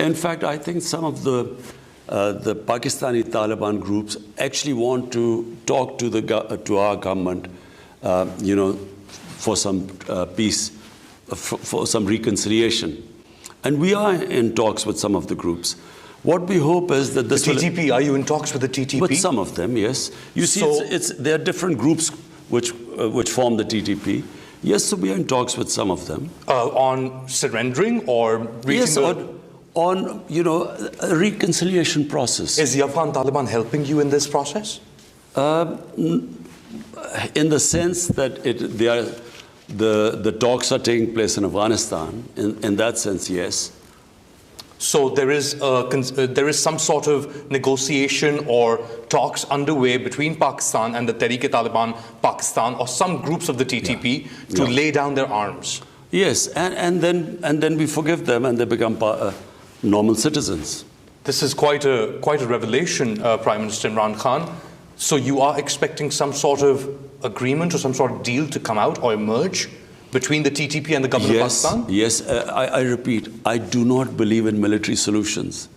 In fact, I think some of the Pakistani Taliban groups actually want to talk to our government, for some peace, for some reconciliation, and we are in talks with some of the groups. What we hope is that this the TTP. Are you in talks with the TTP? With some of them, yes. You see, there are different groups which form the TTP. Yes, so we are in talks with some of them on surrendering or reaching on a reconciliation process. Is the Afghan Taliban helping you in this process? in the sense that the talks are taking place in Afghanistan. In that sense, yes. So there is some sort of negotiation or talks underway between Pakistan and the Tehreek-e-Taliban Pakistan or some groups of the TTP to lay down their arms. Yes, and then we forgive them and they become normal citizens. This is quite a revelation, Prime Minister Imran Khan. So you are expecting some sort of agreement or some sort of deal to come out or emerge between the TTP and the government of Pakistan? Yes, I repeat, I do not believe in military solutions.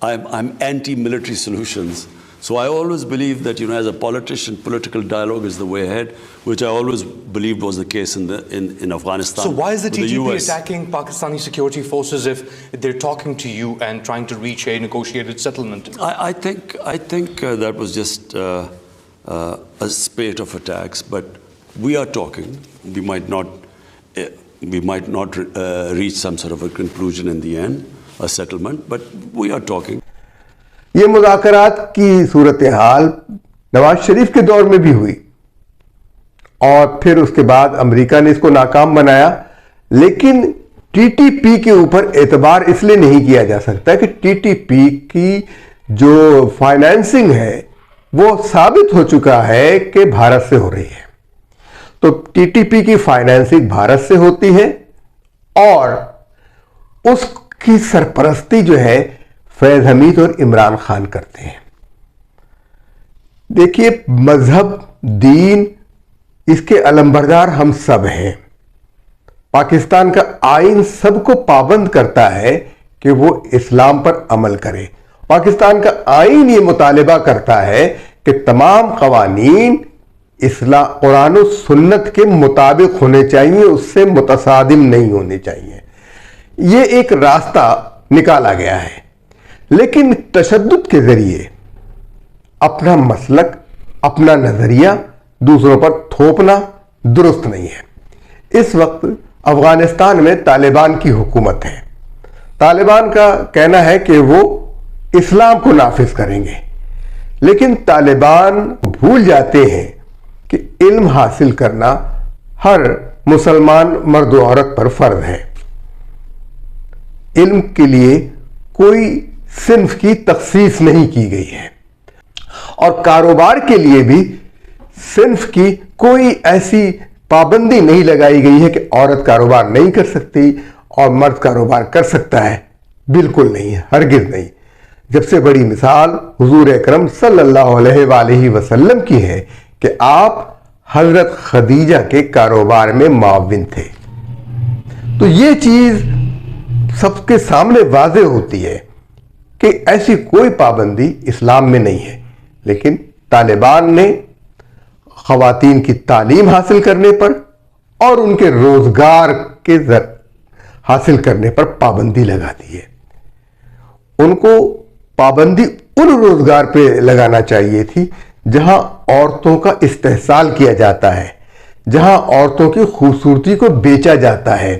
I'm anti-military solutions. So I always believe that, as a politician, political dialogue is the way ahead, which I always believed was the case in Afghanistan. So why is the with TTP US. attacking Pakistani security forces if they're talking to you and trying to reach a negotiated settlement? I think that was just a spate of attacks, but we are talking. We might not reach some sort of a conclusion in the end, a settlement, but we are talking. یہ مذاکرات کی صورتحال نواز شریف کے دور میں بھی ہوئی اور پھر اس کے بعد امریکہ نے اس کو ناکام بنایا، لیکن ٹی ٹی پی کے اوپر اعتبار اس لیے نہیں کیا جا سکتا کہ ٹی ٹی پی کی جو فائنینسنگ ہے وہ ثابت ہو چکا ہے کہ بھارت سے ہو رہی ہے. تو ٹی ٹی پی کی فائنینسنگ بھارت سے ہوتی ہے اور اس کی سرپرستی جو ہے فیض حمید اور عمران خان کرتے ہیں. دیکھیے، مذہب، دین، اس کے علمبردار ہم سب ہیں. پاکستان کا آئین سب کو پابند کرتا ہے کہ وہ اسلام پر عمل کرے. پاکستان کا آئین یہ مطالبہ کرتا ہے کہ تمام قوانین قرآن و سنت کے مطابق ہونے چاہیے، اس سے متصادم نہیں ہونے چاہیے. یہ ایک راستہ نکالا گیا ہے، لیکن تشدد کے ذریعے اپنا مسلک، اپنا نظریہ دوسروں پر تھوپنا درست نہیں ہے. اس وقت افغانستان میں طالبان کی حکومت ہے. طالبان کا کہنا ہے کہ وہ اسلام کو نافذ کریں گے، لیکن طالبان بھول جاتے ہیں کہ علم حاصل کرنا ہر مسلمان مرد و عورت پر فرض ہے. علم کے لیے کوئی صنف کی تخصیص نہیں کی گئی ہے، اور کاروبار کے لیے بھی صنف کی کوئی ایسی پابندی نہیں لگائی گئی ہے کہ عورت کاروبار نہیں کر سکتی اور مرد کاروبار کر سکتا ہے. بالکل نہیں ہے، ہرگز نہیں. جب سے بڑی مثال حضور اکرم صلی اللہ علیہ وآلہ وسلم کی ہے کہ آپ حضرت خدیجہ کے کاروبار میں معاون تھے. تو یہ چیز سب کے سامنے واضح ہوتی ہے کہ ایسی کوئی پابندی اسلام میں نہیں ہے. لیکن طالبان نے خواتین کی تعلیم حاصل کرنے پر اور ان کے روزگار کے حاصل کرنے پر پابندی لگا دی ہے. ان کو پابندی ان روزگار پہ لگانا چاہیے تھی جہاں عورتوں کا استحصال کیا جاتا ہے، جہاں عورتوں کی خوبصورتی کو بیچا جاتا ہے،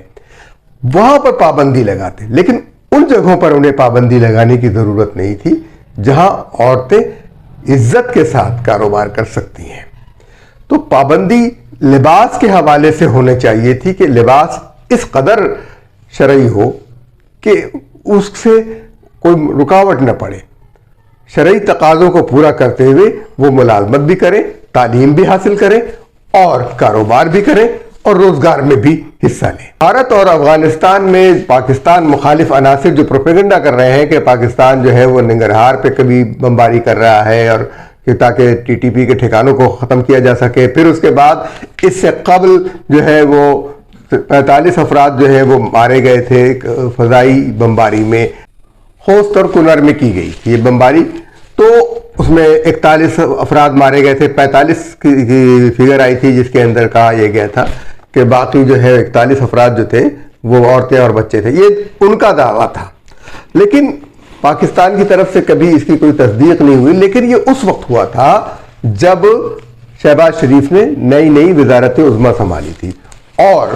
وہاں پر پابندی لگاتے. لیکن ان جگہوں پر انہیں پابندی لگانے کی ضرورت نہیں تھی جہاں عورتیں عزت کے ساتھ کاروبار کر سکتی ہیں. تو پابندی لباس کے حوالے سے ہونے چاہیے تھی کہ لباس اس قدر شرعی ہو کہ اس سے کوئی رکاوٹ نہ پڑے. شرعی تقاضوں کو پورا کرتے ہوئے وہ ملازمت بھی کریں، تعلیم بھی حاصل کریں اور کاروبار بھی کریں اور روزگار میں بھی حصہ لیں. بھارت اور افغانستان میں پاکستان مخالف عناصر جو پروپیگنڈا کر رہے ہیں کہ پاکستان جو ہے وہ ننگرہار پہ کبھی بمباری کر رہا ہے اور کہ تاکہ ٹی ٹی پی کے ٹھکانوں کو ختم کیا جا سکے. پھر اس کے بعد اس سے قبل جو ہے وہ 45 افراد جو ہے وہ مارے گئے تھے فضائی بمباری میں. خوست اور کنر میں کی گئی یہ بمباری، تو اس میں 41 افراد مارے گئے تھے. 45 کی فگر آئی تھی جس کے اندر کہا یہ گیا تھا کہ باقی جو ہے 41 افراد جو تھے وہ عورتیں اور بچے تھے. یہ ان کا دعویٰ تھا، لیکن پاکستان کی طرف سے کبھی اس کی کوئی تصدیق نہیں ہوئی. لیکن یہ اس وقت ہوا تھا جب شہباز شریف نے نئی وزارت عظمیٰ سنبھالی تھی اور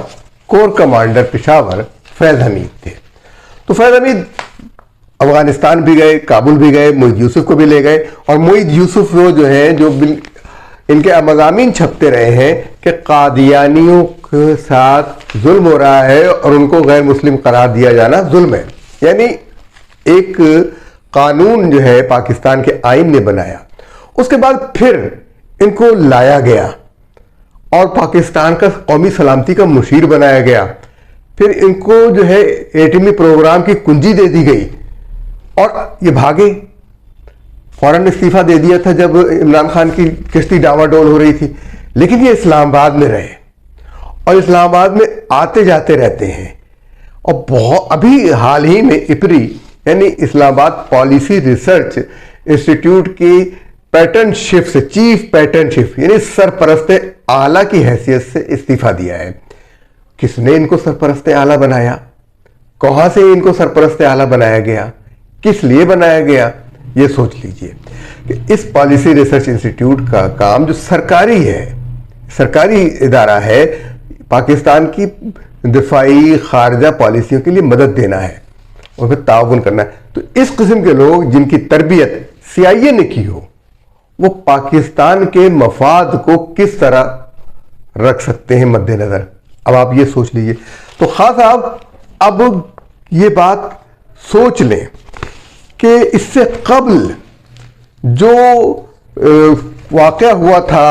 کور کمانڈر پشاور فیض حمید تھے. تو فیض حمید افغانستان بھی گئے، کابل بھی گئے، معید یوسف کو بھی لے گئے. اور معید یوسف وہ جو ہیں جو ان کے مضامین چھپتے رہے ہیں کہ قادیانیوں کے ساتھ ظلم ہو رہا ہے اور ان کو غیر مسلم قرار دیا جانا ظلم ہے. یعنی ایک قانون جو ہے پاکستان کے آئین نے بنایا, اس کے بعد پھر ان کو لایا گیا اور پاکستان کا قومی سلامتی کا مشیر بنایا گیا. پھر ان کو جو ہے ایٹمی پروگرام کی کنجی دے دی گئی اور یہ بھاگے. فوراً استعفیٰ دے دیا تھا جب عمران خان کی کشتی ڈاواں ڈول ہو رہی تھی, لیکن یہ اسلام آباد میں رہے اور اسلام آباد میں آتے جاتے رہتے ہیں. اور ابھی حال ہی میں اپری یعنی اسلام آباد پالیسی ریسرچ انسٹیٹیوٹ کی پیٹرن شپ سے, چیف پیٹرن شپ یعنی سرپرست اعلیٰ کی حیثیت سے استعفیٰ دیا ہے. کس نے ان کو سرپرست اعلیٰ بنایا؟ کہاں سے ان کو سرپرست اعلیٰ بنایا گیا؟ کس لیے بنایا گیا؟ یہ سوچ لیجئے کہ اس پالیسی ریسرچ انسٹیٹیوٹ کا کام جو سرکاری ہے, سرکاری ادارہ ہے, پاکستان کی دفاعی خارجہ پالیسیوں کے لیے مدد دینا ہے اور پھر تعاون کرنا ہے. تو اس قسم کے لوگ جن کی تربیت CIA نے کی ہو, وہ پاکستان کے مفاد کو کس طرح رکھ سکتے ہیں مد نظر؟ اب آپ یہ سوچ لیجئے. تو خاص آپ اب یہ بات سوچ لیں کہ اس سے قبل جو واقعہ ہوا تھا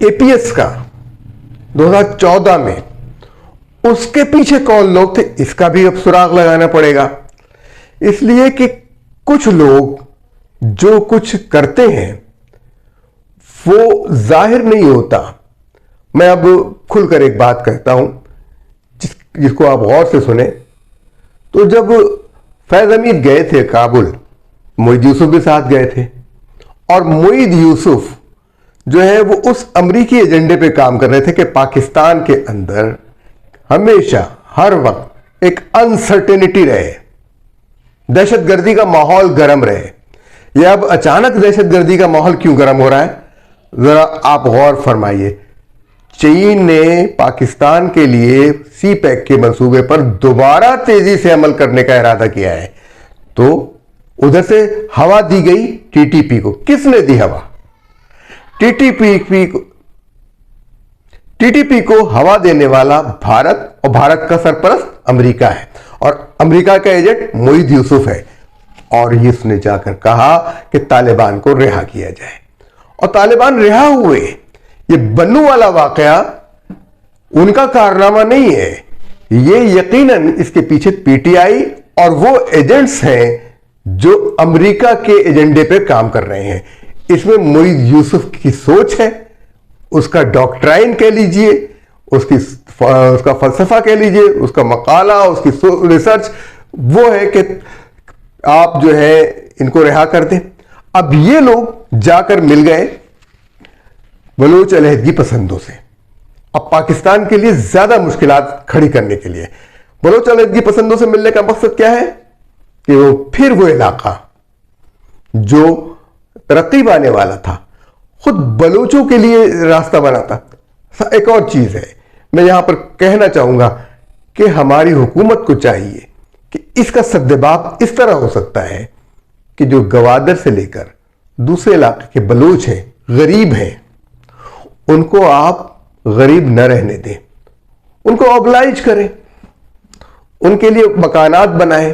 APS کا 2014 میں, اس کے پیچھے کون لوگ تھے اس کا بھی اب سراغ لگانا پڑے گا. اس لیے کہ کچھ لوگ جو کچھ کرتے ہیں وہ ظاہر نہیں ہوتا. میں اب کھل کر ایک بات کہتا ہوں جس کو آپ غور سے سنیں. تو جب فیض حمید گئے تھے کابل, معید یوسف بھی ساتھ گئے تھے, اور معید یوسف جو ہے وہ اس امریکی ایجنڈے پہ کام کر رہے تھے کہ پاکستان کے اندر ہمیشہ ہر وقت ایک انسرٹینٹی رہے, دہشت گردی کا ماحول گرم رہے. یہ اب اچانک دہشت گردی کا ماحول کیوں گرم ہو رہا ہے؟ ذرا آپ غور فرمائیے. چین نے پاکستان کے لیے سی پیک کے منصوبے پر دوبارہ تیزی سے عمل کرنے کا ارادہ کیا ہے. تو ادھر سے ہوا دی گئی TTP کو. کس نے دی ہوا؟ TTP کو ہوا دینے والا بھارت, اور بھارت کا سرپرست امریکہ ہے, اور امریکہ کا ایجنٹ معید یوسف ہے. اور اس نے جا کر کہا کہ طالبان کو رہا کیا جائے, اور طالبان رہا ہوئے. یہ بنو والا واقعہ ان کا کارنامہ نہیں ہے, یہ یقیناً اس کے پیچھے PTI اور وہ ایجنٹس ہیں جو امریکہ کے ایجنڈے پہ کام کر رہے ہیں. اس میں معید یوسف کی سوچ ہے, اس کا ڈاکٹرائن کہہ لیجئے, اس کا فلسفہ کہہ لیجئے, اس کا مقالہ, اس کی ریسرچ وہ ہے کہ آپ جو ہے ان کو رہا کر دیں. اب یہ لوگ جا کر مل گئے بلوچ علیحدگی پسندوں سے, اب پاکستان کے لیے زیادہ مشکلات کھڑی کرنے کے لیے. بلوچ علیحدگی پسندوں سے ملنے کا مقصد کیا ہے کہ وہ پھر وہ علاقہ جو ترقی پانے والا تھا خود بلوچوں کے لیے راستہ بناتا. ایک اور چیز ہے میں یہاں پر کہنا چاہوں گا کہ ہماری حکومت کو چاہیے کہ اس کا سدباب اس طرح ہو سکتا ہے کہ جو گوادر سے لے کر دوسرے علاقے کے بلوچ ہیں, غریب ہیں, ان کو آپ غریب نہ رہنے دیں, ان کو اوبلائج کریں, ان کے لیے مکانات بنائیں,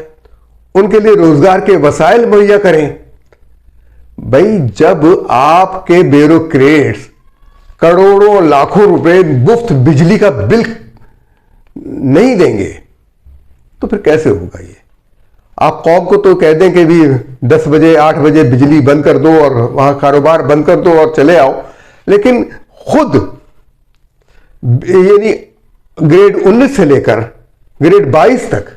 ان کے لیے روزگار کے وسائل مہیا کریں. بھائی جب آپ کے بیوروکریٹس کروڑوں لاکھوں روپے مفت بجلی کا بل نہیں دیں گے تو پھر کیسے ہوگا یہ؟ آپ قوم کو تو کہہ دیں کہ بھی 10 بجے 8 بجے بجلی بند کر دو اور وہاں کاروبار بند کر دو اور چلے آؤ, لیکن خود یعنی گریڈ 19 سے لے کر گریڈ 22 تک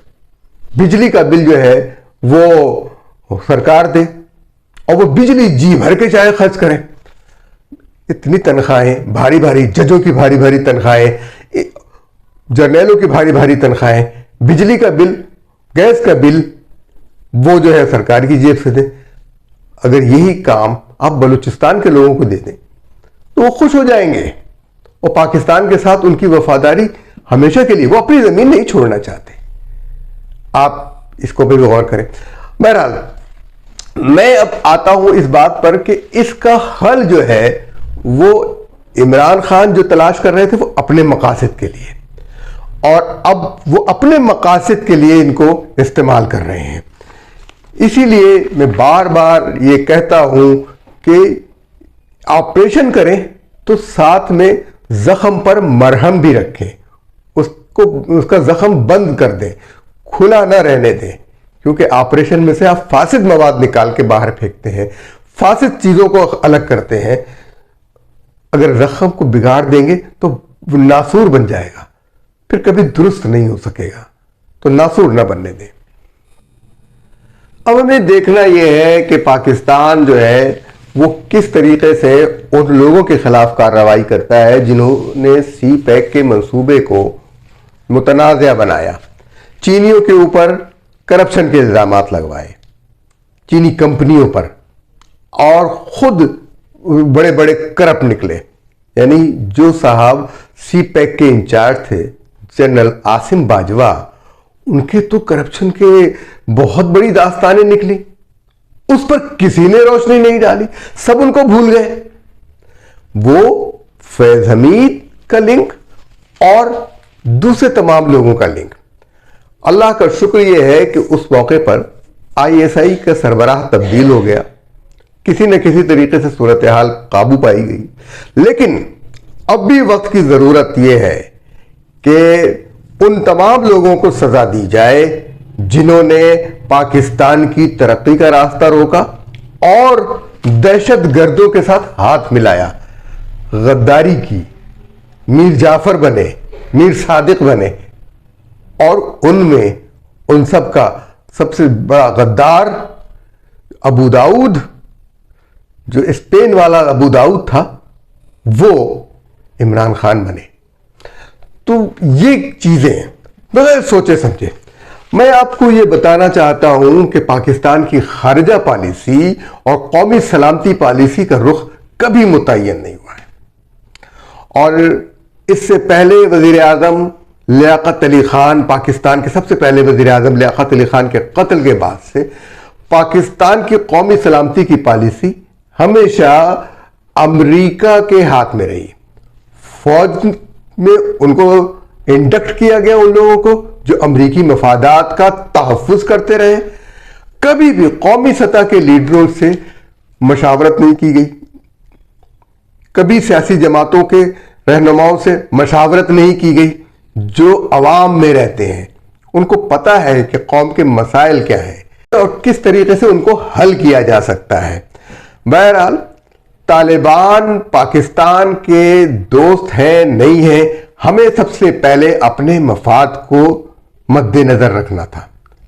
بجلی کا بل جو ہے وہ سرکار دے, اور وہ بجلی جی بھر کے چاہے خرچ کریں. اتنی تنخواہیں, بھاری بھاری ججوں کی بھاری بھاری تنخواہیں, جرنیلوں کی بھاری بھاری تنخواہیں, بجلی کا بل, گیس کا بل وہ جو ہے سرکار کی جیب سے دیں. اگر یہی کام آپ بلوچستان کے لوگوں کو دے دیں تو وہ خوش ہو جائیں گے, اور پاکستان کے ساتھ ان کی وفاداری ہمیشہ کے لیے, وہ اپنی زمین نہیں چھوڑنا چاہتے. آپ اس کو بھی غور کریں. بہرحال میں اب آتا ہوں اس بات پر کہ اس کا حل جو ہے وہ عمران خان جو تلاش کر رہے تھے وہ اپنے مقاصد کے لیے، اور اب وہ اپنے مقاصد کے لیے ان کو استعمال کر رہے ہیں. اسی لیے میں بار بار یہ کہتا ہوں کہ آپریشن کریں تو ساتھ میں زخم پر مرہم بھی رکھیں، اس کا زخم بند کر دیں، کھلا نہ رہنے دیں، کیونکہ آپریشن میں سے آپ فاسد مواد نکال کے باہر پھینکتے ہیں، فاسد چیزوں کو الگ کرتے ہیں. اگر زخم کو بگاڑ دیں گے تو وہ ناسور بن جائے گا، پھر کبھی درست نہیں ہو سکے گا. تو ناسور نہ بننے دیں. اب ہمیں دیکھنا یہ ہے کہ پاکستان جو ہے وہ کس طریقے سے ان لوگوں کے خلاف کارروائی کرتا ہے جنہوں نے سی پیک کے منصوبے کو متنازع بنایا، چینیوں کے اوپر کرپشن کے الزامات لگوائے، چینی کمپنیوں پر، اور خود بڑے بڑے کرپٹ نکلے. یعنی جو صاحب سی پیک کے انچارج تھے جنرل عاصم باجوہ، ان کے تو کرپشن کے بہت بڑی داستانیں نکلی، اس پر کسی نے روشنی نہیں ڈالی، سب ان کو بھول گئے. وہ فیض حمید کا لنک اور دوسرے تمام لوگوں کا لنک. اللہ کا شکر یہ ہے کہ اس موقع پر آئی ایس آئی کا سربراہ تبدیل ہو گیا، کسی نہ کسی طریقے سے صورتحال قابو پائی گئی. لیکن اب بھی وقت کی ضرورت یہ ہے کہ ان تمام لوگوں کو سزا دی جائے جنہوں نے پاکستان کی ترقی کا راستہ روکا اور دہشت گردوں کے ساتھ ہاتھ ملایا، غداری کی، میر جعفر بنے، میر صادق بنے، اور ان میں ان سب کا سب سے بڑا غدار ابو داؤد، جو اسپین والا ابو داؤد تھا، وہ عمران خان بنے. تو یہ چیزیں بغیر سوچے سمجھے میں آپ کو یہ بتانا چاہتا ہوں کہ پاکستان کی خارجہ پالیسی اور قومی سلامتی پالیسی کا رخ کبھی متعین نہیں ہوا ہے. اور اس سے پہلے وزیر اعظم لیاقت علی خان، پاکستان کے سب سے پہلے وزیر اعظم لیاقت علی خان کے قتل کے بعد سے پاکستان کی قومی سلامتی کی پالیسی ہمیشہ امریکہ کے ہاتھ میں رہی. فوج میں ان کو انڈکٹ کیا گیا، ان لوگوں کو جو امریکی مفادات کا تحفظ کرتے رہے. کبھی بھی قومی سطح کے لیڈروں سے مشاورت نہیں کی گئی، کبھی سیاسی جماعتوں کے رہنماؤں سے مشاورت نہیں کی گئی جو عوام میں رہتے ہیں. ان کو پتا ہے کہ قوم کے مسائل کیا ہیں اور کس طریقے سے ان کو حل کیا جا سکتا ہے. بہرحال طالبان پاکستان کے دوست ہیں نہیں ہیں، ہمیں سب سے پہلے اپنے مفاد کو مد نظر رکھنا تھا.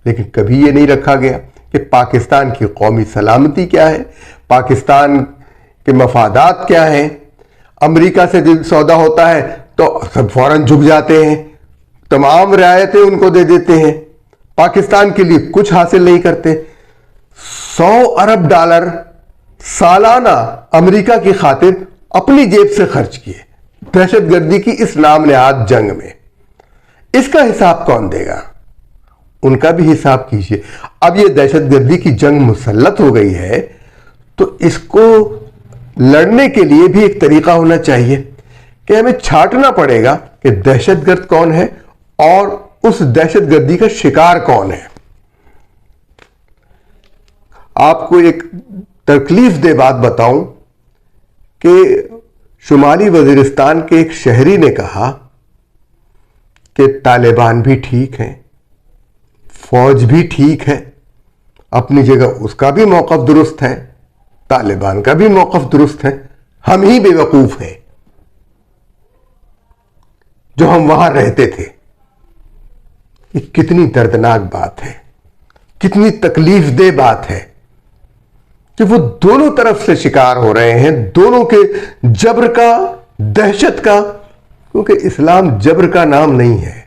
لیکن کبھی یہ نہیں رکھا گیا کہ پاکستان کی قومی سلامتی کیا ہے، پاکستان کے مفادات کیا ہیں. امریکہ سے جب سودا ہوتا ہے تو سب فوراً جھک جاتے ہیں، تمام رعایتیں ان کو دے دیتے ہیں، پاکستان کے لیے کچھ حاصل نہیں کرتے. 100 ارب ڈالر سالانہ امریکہ کی خاطر اپنی جیب سے خرچ کیے دہشت گردی کی اس نام نہاد جنگ میں. اس کا حساب کون دے گا؟ ان کا بھی حساب کیجئے. اب یہ دہشت گردی کی جنگ مسلط ہو گئی ہے تو اس کو لڑنے کے لیے بھی ایک طریقہ ہونا چاہیے کہ ہمیں چھانٹنا پڑے گا کہ دہشت گرد کون ہے اور اس دہشت گردی کا شکار کون ہے. آپ کو ایک تکلیف دہ بات بتاؤں کہ شمالی وزیرستان کے ایک شہری نے کہا کہ طالبان بھی ٹھیک ہیں، فوج بھی ٹھیک ہے، اپنی جگہ اس کا بھی موقف درست ہے، طالبان کا بھی موقف درست ہے، ہم ہی بے وقوف ہیں جو ہم وہاں رہتے تھے. یہ کتنی دردناک بات ہے، کتنی تکلیف دہ بات ہے کہ وہ دونوں طرف سے شکار ہو رہے ہیں، دونوں کے جبر کا، دہشت کا. کیونکہ اسلام جبر کا نام نہیں ہے،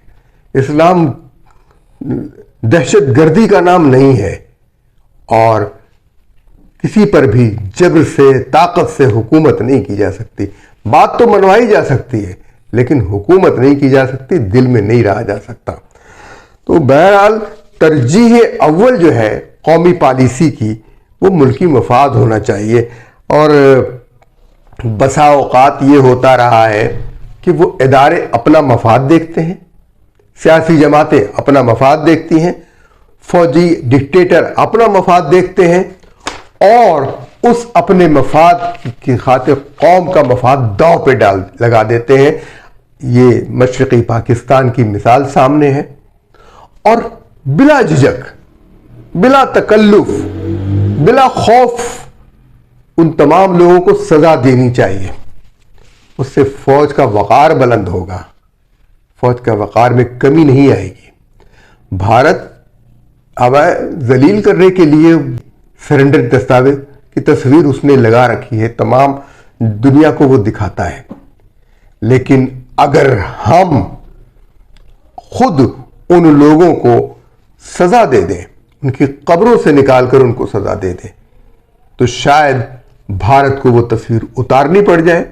اسلام دہشت گردی کا نام نہیں ہے، اور کسی پر بھی جبر سے، طاقت سے حکومت نہیں کی جا سکتی. بات تو منوائی جا سکتی ہے لیکن حکومت نہیں کی جا سکتی، دل میں نہیں رہا جا سکتا. تو بہرحال ترجیح اول جو ہے قومی پالیسی کی وہ ملکی مفاد ہونا چاہیے. اور بسا اوقات یہ ہوتا رہا ہے کہ وہ ادارے اپنا مفاد دیکھتے ہیں, سیاسی جماعتیں اپنا مفاد دیکھتی ہیں, فوجی ڈکٹیٹر اپنا مفاد دیکھتے ہیں, اور اس اپنے مفاد کی خاطر قوم کا مفاد داؤ پہ لگا دیتے ہیں. یہ مشرقی پاکستان کی مثال سامنے ہے. اور بلا جھجک, بلا تکلف, بلا خوف ان تمام لوگوں کو سزا دینی چاہیے. اس سے فوج کا وقار بلند ہوگا, فوج کا وقار میں کمی نہیں آئے گی. بھارت ہوائے ذلیل کرنے کے لیے سرنڈر دستاویز کی تصویر اس نے لگا رکھی ہے, تمام دنیا کو وہ دکھاتا ہے. لیکن اگر ہم خود ان لوگوں کو سزا دے دیں, ان کی قبروں سے نکال کر ان کو سزا دے دیں, تو شاید بھارت کو وہ تصویر اتارنی پڑ جائے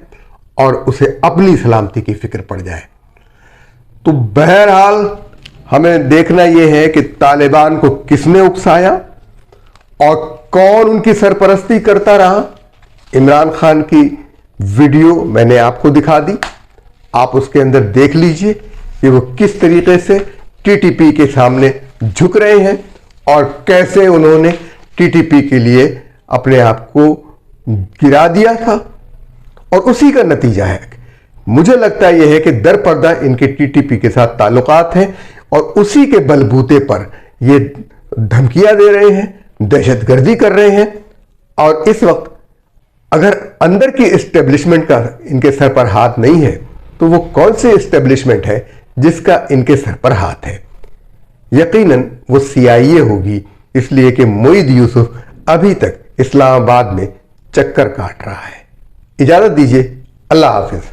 اور اسے اپنی سلامتی کی فکر پڑ جائے. تو بہرحال ہمیں دیکھنا یہ ہے کہ طالبان کو کس نے اکسایا اور کون ان کی سرپرستی کرتا رہا. عمران خان کی ویڈیو میں نے آپ کو دکھا دی, آپ اس کے اندر دیکھ لیجئے کہ وہ کس طریقے سے ٹی ٹی پی کے سامنے جھک رہے ہیں اور کیسے انہوں نے ٹی ٹی پی کے لیے اپنے آپ کو گرا دیا تھا. اور اسی کا نتیجہ ہے, مجھے لگتا یہ ہے کہ در پردہ ان کے ٹی ٹی پی کے ساتھ تعلقات ہیں اور اسی کے بلبوتے پر یہ دھمکیاں دے رہے ہیں, دہشت گردی کر رہے ہیں. اور اس وقت اگر اندر کی اسٹیبلشمنٹ کا ان کے سر پر ہاتھ نہیں ہے تو وہ کون سی اسٹیبلشمنٹ ہے جس کا ان کے سر پر ہاتھ ہے؟ یقیناً وہ CIA ہوگی, اس لیے کہ معید یوسف ابھی تک اسلام آباد میں چکر کاٹ رہا ہے. اجازت دیجیے, اللہ حافظ.